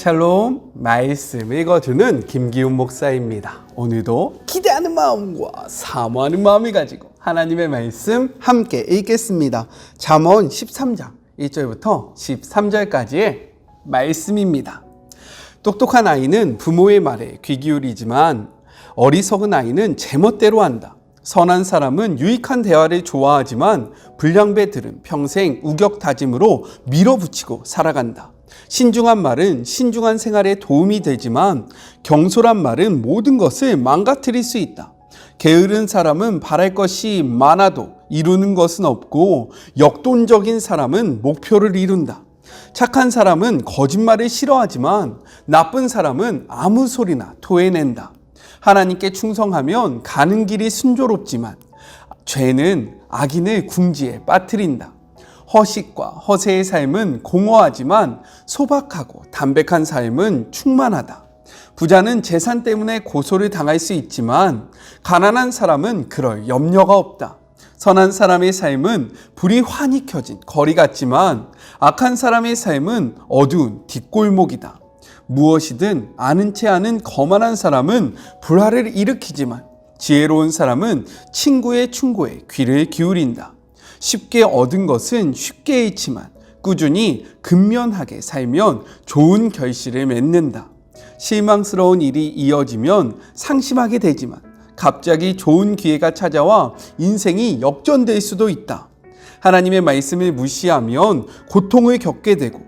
샬롬, 말씀 읽어주는 김기훈 목사입니다. 오늘도 기대하는 마음과 사모하는 마음을 가지고 하나님의 말씀 함께 읽겠습니다. 잠언 13장 1절부터 13절까지의 말씀입니다. 똑똑한 아이는 부모의 말에 귀 기울이지만 어리석은 아이는 제멋대로 한다. 선한 사람은 유익한 대화를 좋아하지만 불량배들은 평생 우격다짐으로 밀어붙이고 살아간다. 신중한 말은 신중한 생활에 도움이 되지만 경솔한 말은 모든 것을 망가뜨릴 수 있다. 게으른 사람은 바랄 것이 많아도 이루는 것은 없고 역동적인 사람은 목표를 이룬다. 착한 사람은 거짓말을 싫어하지만 나쁜 사람은 아무 소리나 토해낸다. 하나님께 충성하면 가는 길이 순조롭지만 죄는 악인을 궁지에 빠뜨린다. 허식과 허세의 삶은 공허하지만 소박하고 담백한 삶은 충만하다. 부자는 재산 때문에 고소를 당할 수 있지만 가난한 사람은 그럴 염려가 없다. 선한 사람의 삶은 불이 환히 켜진 거리 같지만 악한 사람의 삶은 어두운 뒷골목이다. 무엇이든 아는 채 하는 거만한 사람은 불화를 일으키지만 지혜로운 사람은 친구의 충고에 귀를 기울인다. 쉽게 얻은 것은 쉽게 잃지만 꾸준히 근면하게 살면 좋은 결실을 맺는다. 실망스러운 일이 이어지면 상심하게 되지만 갑자기 좋은 기회가 찾아와 인생이 역전될 수도 있다. 하나님의 말씀을 무시하면 고통을 겪게 되고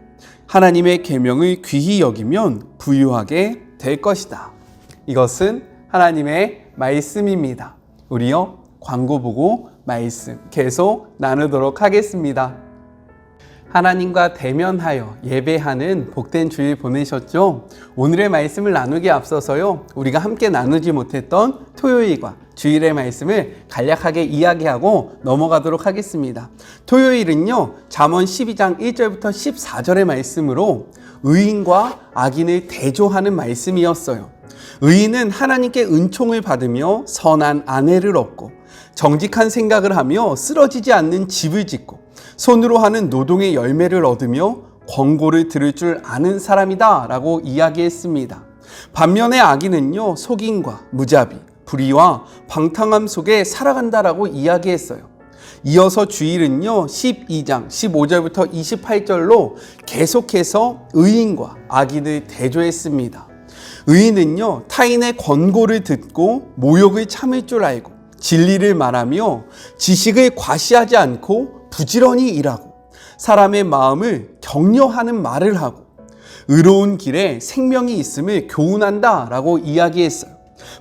하나님의 계명을 귀히 여기면 부유하게 될 것이다. 이것은 하나님의 말씀입니다. 우리요 광고 보고 말씀 계속 나누도록 하겠습니다. 하나님과 대면하여 예배하는 복된 주일 보내셨죠? 오늘의 말씀을 나누기에 앞서서요, 우리가 함께 나누지 못했던 토요일과 주일의 말씀을 간략하게 이야기하고 넘어가도록 하겠습니다. 토요일은요, 잠언 12장 1절부터 14절의 말씀으로 의인과 악인을 대조하는 말씀이었어요. 의인은 하나님께 은총을 받으며 선한 아내를 얻고 정직한 생각을 하며 쓰러지지 않는 집을 짓고 손으로 하는 노동의 열매를 얻으며 권고를 들을 줄 아는 사람이다 라고 이야기했습니다. 반면에 악인은요, 속임과 무자비, 불의와 방탕함 속에 살아간다라고 이야기했어요. 이어서 주일은요, 12장 15절부터 28절로 계속해서 의인과 악인을 대조했습니다. 의인은요, 타인의 권고를 듣고 모욕을 참을 줄 알고 진리를 말하며 지식을 과시하지 않고 부지런히 일하고 사람의 마음을 격려하는 말을 하고 의로운 길에 생명이 있음을 교훈한다 라고 이야기했어요.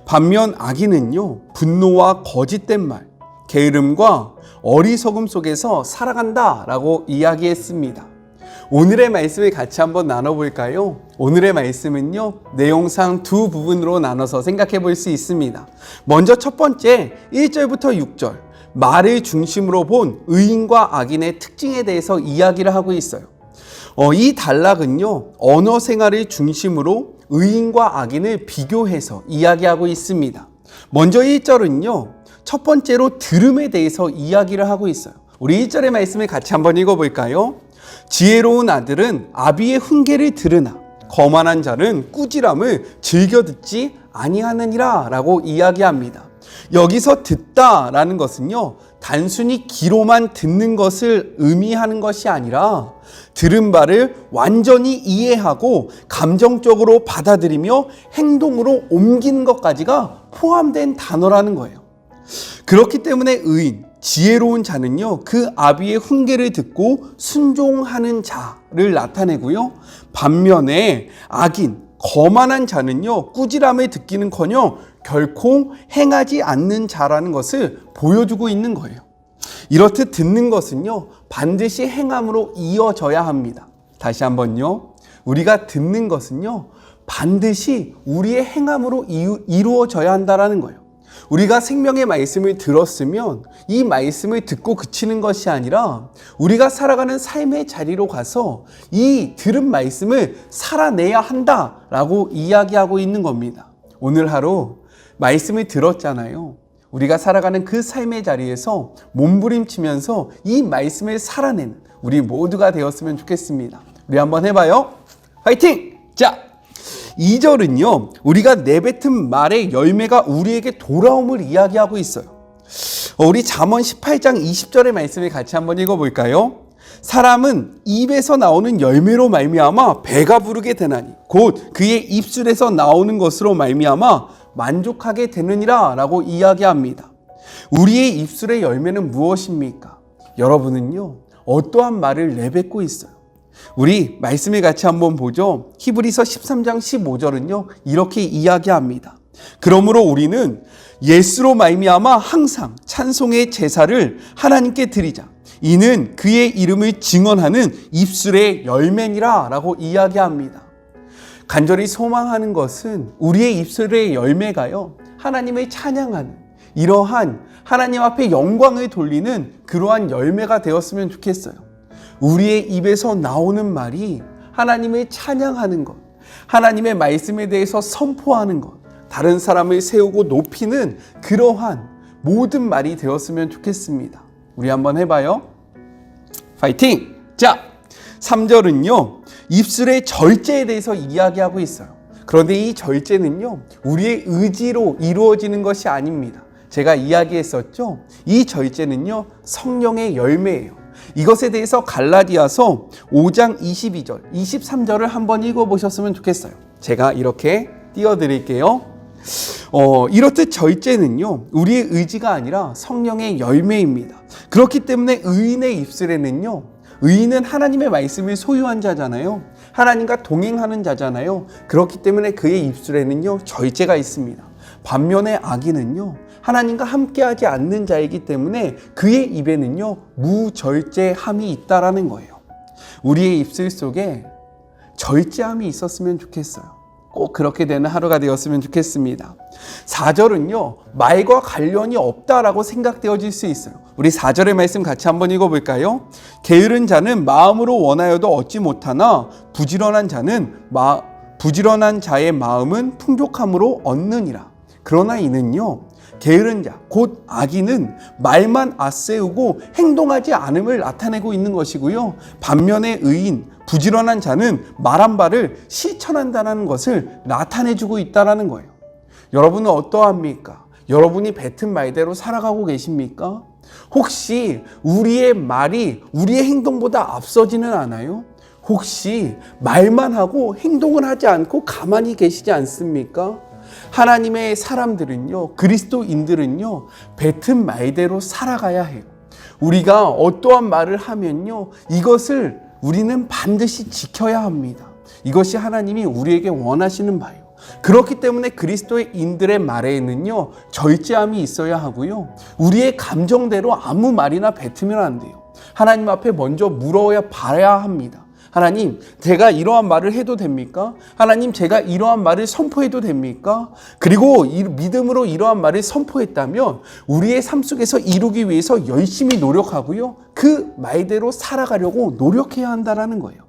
반면 악인은요, 분노와 거짓된 말, 게으름과 어리석음 속에서 살아간다 라고 이야기했습니다. 오늘의 말씀을 같이 한번 나눠볼까요? 오늘의 말씀은요, 내용상 두 부분으로 나눠서 생각해 볼 수 있습니다. 먼저 첫 번째 1절부터 6절, 말을 중심으로 본 의인과 악인의 특징에 대해서 이야기를 하고 있어요. 이 단락은요, 언어 생활을 중심으로 의인과 악인을 비교해서 이야기하고 있습니다. 먼저 1절은요, 첫 번째로 들음에 대해서 이야기를 하고 있어요. 우리 1절의 말씀을 같이 한번 읽어볼까요? 지혜로운 아들은 아비의 훈계를 들으나 거만한 자는 꾸지람을 즐겨 듣지 아니하느니라 라고 이야기합니다. 여기서 듣다라는 것은요, 단순히 귀로만 듣는 것을 의미하는 것이 아니라 들은 바를 완전히 이해하고 감정적으로 받아들이며 행동으로 옮기는 것까지가 포함된 단어라는 거예요. 그렇기 때문에 의인, 지혜로운 자는요, 그 아비의 훈계를 듣고 순종하는 자를 나타내고요, 반면에 악인, 거만한 자는요, 꾸지람을 듣기는커녕 결코 행하지 않는 자라는 것을 보여주고 있는 거예요. 이렇듯 듣는 것은요, 반드시 행함으로 이어져야 합니다. 다시 한번요, 우리가 듣는 것은요, 반드시 우리의 행함으로 이루어져야 한다는 거예요. 우리가 생명의 말씀을 들었으면 이 말씀을 듣고 그치는 것이 아니라 우리가 살아가는 삶의 자리로 가서 이 들은 말씀을 살아내야 한다라고 이야기하고 있는 겁니다. 오늘 하루 말씀을 들었잖아요. 우리가 살아가는 그 삶의 자리에서 몸부림치면서 이 말씀을 살아내는 우리 모두가 되었으면 좋겠습니다. 우리 한번 해봐요. 화이팅! 자, 2절은요, 우리가 내뱉은 말의 열매가 우리에게 돌아옴을 이야기하고 있어요. 우리 잠언 18장 20절의 말씀을 같이 한번 읽어볼까요? 사람은 입에서 나오는 열매로 말미암아 배가 부르게 되나니 곧 그의 입술에서 나오는 것으로 말미암아 만족하게 되느니라 라고 이야기합니다. 우리의 입술의 열매는 무엇입니까? 여러분은요, 어떠한 말을 내뱉고 있어요? 우리 말씀을 같이 한번 보죠. 히브리서 13장 15절은요, 이렇게 이야기합니다. 그러므로 우리는 예수로 말미암아 항상 찬송의 제사를 하나님께 드리자. 이는 그의 이름을 증언하는 입술의 열매니라 라고 이야기합니다. 간절히 소망하는 것은 우리의 입술의 열매가요, 하나님을 찬양하는 이러한 하나님 앞에 영광을 돌리는 그러한 열매가 되었으면 좋겠어요. 우리의 입에서 나오는 말이 하나님을 찬양하는 것, 하나님의 말씀에 대해서 선포하는 것, 다른 사람을 세우고 높이는 그러한 모든 말이 되었으면 좋겠습니다. 우리 한번 해봐요. 파이팅! 자, 3절은요, 입술의 절제에 대해서 이야기하고 있어요. 그런데 이 절제는요, 우리의 의지로 이루어지는 것이 아닙니다. 제가 이야기했었죠. 이 절제는요, 성령의 열매예요. 이것에 대해서 갈라디아서 5장 22절, 23절을 한번 읽어보셨으면 좋겠어요. 제가 이렇게 띄워드릴게요. 이렇듯 절제는요, 우리의 의지가 아니라 성령의 열매입니다. 그렇기 때문에 의인의 입술에는요, 의인은 하나님의 말씀을 소유한 자잖아요. 하나님과 동행하는 자잖아요. 그렇기 때문에 그의 입술에는요, 절제가 있습니다. 반면에 악인은요, 하나님과 함께하지 않는 자이기 때문에 그의 입에는요, 무절제함이 있다라는 거예요. 우리의 입술 속에 절제함이 있었으면 좋겠어요. 꼭 그렇게 되는 하루가 되었으면 좋겠습니다. 4절은요, 말과 관련이 없다라고 생각되어질 수 있어요. 우리 4절의 말씀 같이 한번 읽어볼까요? 게으른 자는 마음으로 원하여도 얻지 못하나 부지런한 자의 마음은 풍족함으로 얻느니라. 그러나 이는요, 게으른 자, 곧 악인은 말만 앞세우고 행동하지 않음을 나타내고 있는 것이고요. 반면에 의인, 부지런한 자는 말한 바를 실천한다는 것을 나타내주고 있다는 거예요. 여러분은 어떠합니까? 여러분이 뱉은 말대로 살아가고 계십니까? 혹시 우리의 말이 우리의 행동보다 앞서지는 않아요? 혹시 말만 하고 행동을 하지 않고 가만히 계시지 않습니까? 하나님의 사람들은요, 그리스도인들은요, 뱉은 말대로 살아가야 해요. 우리가 어떠한 말을 하면요, 이것을 우리는 반드시 지켜야 합니다. 이것이 하나님이 우리에게 원하시는 바예요. 그렇기 때문에 그리스도인들의 말에는요, 절제함이 있어야 하고요, 우리의 감정대로 아무 말이나 뱉으면 안 돼요. 하나님 앞에 먼저 물어야 봐야 합니다. 하나님, 제가 이러한 말을 해도 됩니까? 하나님, 제가 이러한 말을 선포해도 됩니까? 그리고 믿음으로 이러한 말을 선포했다면 우리의 삶 속에서 이루기 위해서 열심히 노력하고요, 그 말대로 살아가려고 노력해야 한다는 거예요.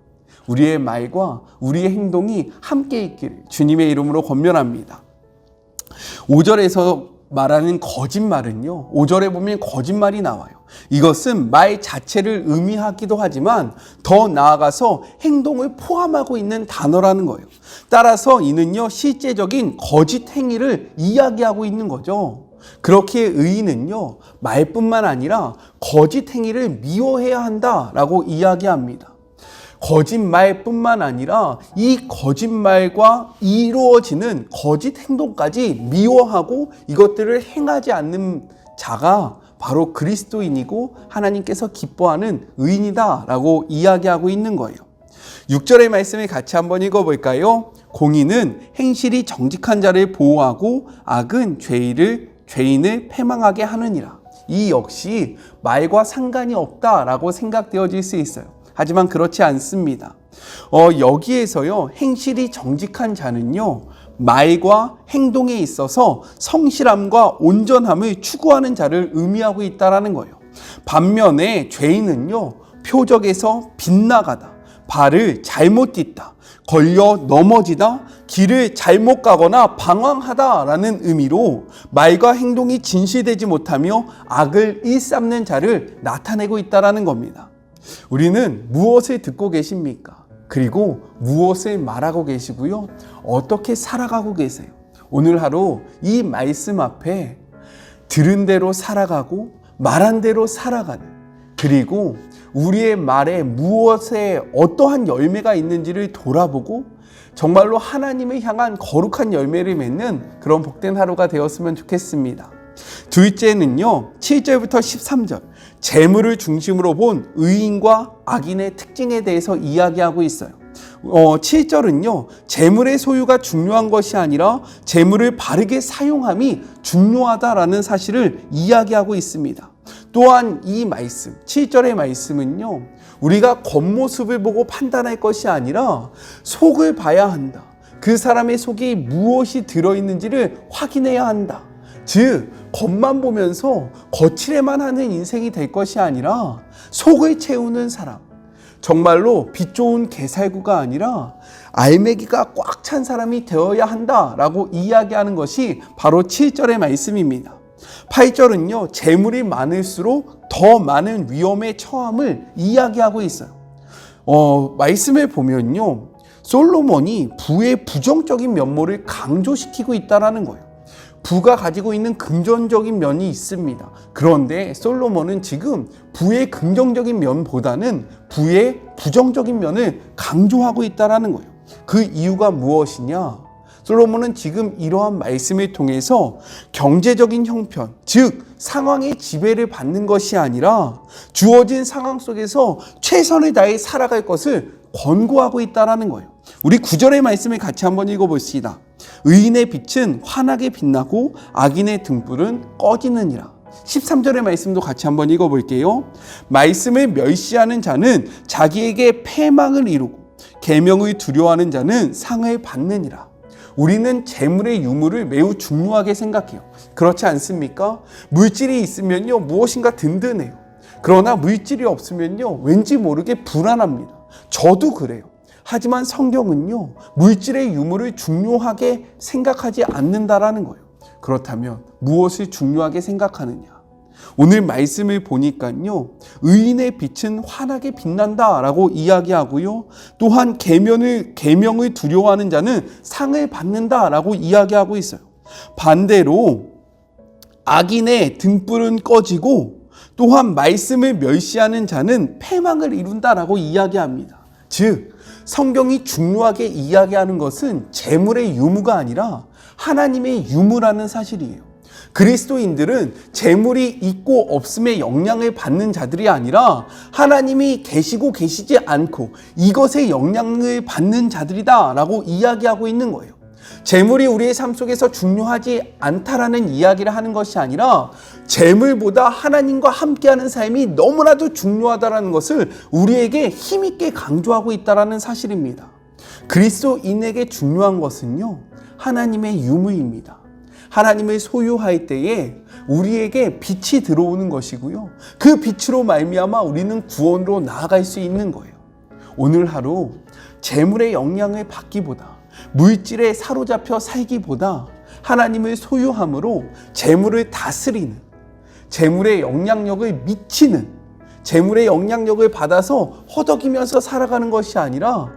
우리의 말과 우리의 행동이 함께 있기를 주님의 이름으로 권면합니다. 5절에서 말하는 거짓말은요, 5절에 보면 거짓말이 나와요. 이것은 말 자체를 의미하기도 하지만 더 나아가서 행동을 포함하고 있는 단어라는 거예요. 따라서 이는요, 실제적인 거짓 행위를 이야기하고 있는 거죠. 그렇게 의인은요, 말뿐만 아니라 거짓 행위를 미워해야 한다라고 이야기합니다. 거짓말뿐만 아니라 이 거짓말과 이루어지는 거짓 행동까지 미워하고 이것들을 행하지 않는 자가 바로 그리스도인이고 하나님께서 기뻐하는 의인이다라고 이야기하고 있는 거예요. 6절의 말씀을 같이 한번 읽어볼까요? 공의는 행실이 정직한 자를 보호하고 악은 죄인을 패망하게 하느니라. 이 역시 말과 상관이 없다라고 생각되어질 수 있어요. 하지만 그렇지 않습니다. 여기에서요, 행실이 정직한 자는요, 말과 행동에 있어서 성실함과 온전함을 추구하는 자를 의미하고 있다는 거예요. 반면에 죄인은요, 표적에서 빗나가다, 발을 잘못 딛다, 걸려 넘어지다, 길을 잘못 가거나 방황하다라는 의미로 말과 행동이 진실되지 못하며 악을 일삼는 자를 나타내고 있다는 겁니다. 우리는 무엇을 듣고 계십니까? 그리고 무엇을 말하고 계시고요? 어떻게 살아가고 계세요? 오늘 하루 이 말씀 앞에 들은 대로 살아가고 말한 대로 살아가는, 그리고 우리의 말에 무엇에 어떠한 열매가 있는지를 돌아보고 정말로 하나님을 향한 거룩한 열매를 맺는 그런 복된 하루가 되었으면 좋겠습니다. 둘째는요, 7절부터 13절 재물을 중심으로 본 의인과 악인의 특징에 대해서 이야기하고 있어요. 7절은요, 재물의 소유가 중요한 것이 아니라 재물을 바르게 사용함이 중요하다라는 사실을 이야기하고 있습니다. 또한 이 말씀, 7절의 말씀은요, 우리가 겉모습을 보고 판단할 것이 아니라 속을 봐야 한다. 그 사람의 속에 무엇이 들어있는지를 확인해야 한다. 즉, 겉만 보면서 거칠에만 하는 인생이 될 것이 아니라 속을 채우는 사람, 정말로 빛 좋은 개살구가 아니라 알매기가 꽉 찬 사람이 되어야 한다라고 이야기하는 것이 바로 7절의 말씀입니다. 8절은요, 재물이 많을수록 더 많은 위험에 처함을 이야기하고 있어요. 말씀을 보면요, 솔로몬이 부의 부정적인 면모를 강조시키고 있다는 거예요. 부가 가지고 있는 긍정적인 면이 있습니다. 그런데 솔로몬은 지금 부의 긍정적인 면보다는 부의 부정적인 면을 강조하고 있다는 거예요. 그 이유가 무엇이냐? 솔로몬은 지금 이러한 말씀을 통해서 경제적인 형편, 즉 상황의 지배를 받는 것이 아니라 주어진 상황 속에서 최선을 다해 살아갈 것을 권고하고 있다는 거예요. 우리 9절의 말씀을 같이 한번 읽어봅시다. 의인의 빛은 환하게 빛나고 악인의 등불은 꺼지느니라. 13절의 말씀도 같이 한번 읽어볼게요. 말씀을 멸시하는 자는 자기에게 패망을 이루고 계명을 두려워하는 자는 상을 받느니라. 우리는 재물의 유무를 매우 중요하게 생각해요. 그렇지 않습니까? 물질이 있으면요, 무엇인가 든든해요. 그러나 물질이 없으면요, 왠지 모르게 불안합니다. 저도 그래요. 하지만 성경은요, 물질의 유무를 중요하게 생각하지 않는다라는 거예요. 그렇다면 무엇을 중요하게 생각하느냐? 오늘 말씀을 보니까요, 의인의 빛은 환하게 빛난다라고 이야기하고요, 또한 계명을 두려워하는 자는 상을 받는다라고 이야기하고 있어요. 반대로 악인의 등불은 꺼지고 또한 말씀을 멸시하는 자는 패망을 이룬다라고 이야기합니다. 즉, 성경이 중요하게 이야기하는 것은 재물의 유무가 아니라 하나님의 유무라는 사실이에요. 그리스도인들은 재물이 있고 없음의 영향을 받는 자들이 아니라 하나님이 계시고 계시지 않고 이것의 영향을 받는 자들이다라고 이야기하고 있는 거예요. 재물이 우리의 삶 속에서 중요하지 않다라는 이야기를 하는 것이 아니라 재물보다 하나님과 함께하는 삶이 너무나도 중요하다는 것을 우리에게 힘있게 강조하고 있다는 사실입니다. 그리스도인에게 중요한 것은요, 하나님의 유무입니다. 하나님을 소유할 때에 우리에게 빛이 들어오는 것이고요, 그 빛으로 말미암아 우리는 구원으로 나아갈 수 있는 거예요. 오늘 하루 재물의 영향을 받기보다, 물질에 사로잡혀 살기보다 하나님을 소유함으로 재물을 다스리는, 재물의 영향력을 미치는, 재물의 영향력을 받아서 허덕이면서 살아가는 것이 아니라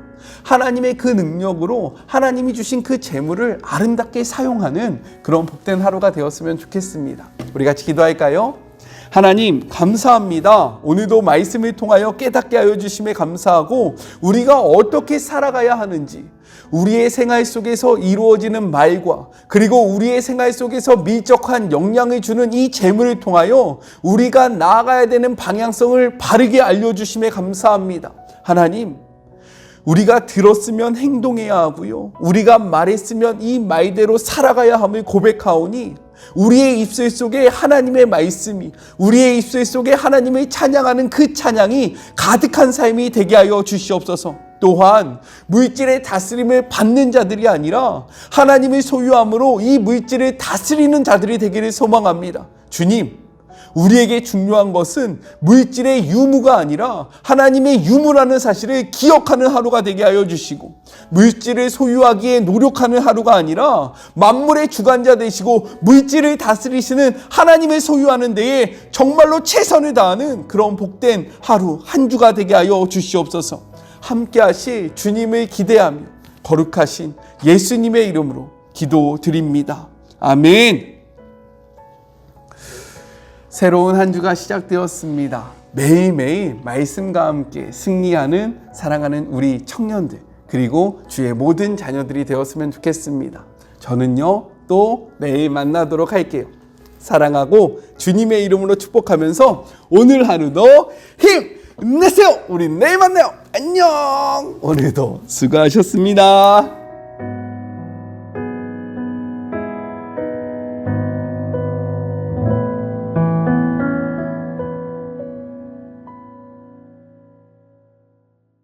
하나님의 그 능력으로 하나님이 주신 그 재물을 아름답게 사용하는 그런 복된 하루가 되었으면 좋겠습니다. 우리 같이 기도할까요? 하나님 감사합니다. 오늘도 말씀을 통하여 깨닫게 하여 주심에 감사하고, 우리가 어떻게 살아가야 하는지, 우리의 생활 속에서 이루어지는 말과 그리고 우리의 생활 속에서 밀접한 영향을 주는 이 재물을 통하여 우리가 나아가야 되는 방향성을 바르게 알려주심에 감사합니다. 하나님, 우리가 들었으면 행동해야 하고요, 우리가 말했으면 이 말대로 살아가야 함을 고백하오니 우리의 입술 속에 하나님의 말씀이, 우리의 입술 속에 하나님을 찬양하는 그 찬양이 가득한 삶이 되게 하여 주시옵소서. 또한 물질의 다스림을 받는 자들이 아니라 하나님을 소유함으로 이 물질을 다스리는 자들이 되기를 소망합니다. 주님, 우리에게 중요한 것은 물질의 유무가 아니라 하나님의 유무라는 사실을 기억하는 하루가 되게 하여 주시고, 물질을 소유하기에 노력하는 하루가 아니라 만물의 주관자 되시고 물질을 다스리시는 하나님을 소유하는 데에 정말로 최선을 다하는 그런 복된 하루 한 주가 되게 하여 주시옵소서. 함께 하실 주님을 기대하며 거룩하신 예수님의 이름으로 기도드립니다. 아멘. 새로운 한 주가 시작되었습니다. 매일매일 말씀과 함께 승리하는 사랑하는 우리 청년들 그리고 주의 모든 자녀들이 되었으면 좋겠습니다. 저는요 또 매일 만나도록 할게요. 사랑하고 주님의 이름으로 축복하면서 오늘 하루도 힘내세요. 우리 내일 만나요. 안녕. 오늘도 수고하셨습니다.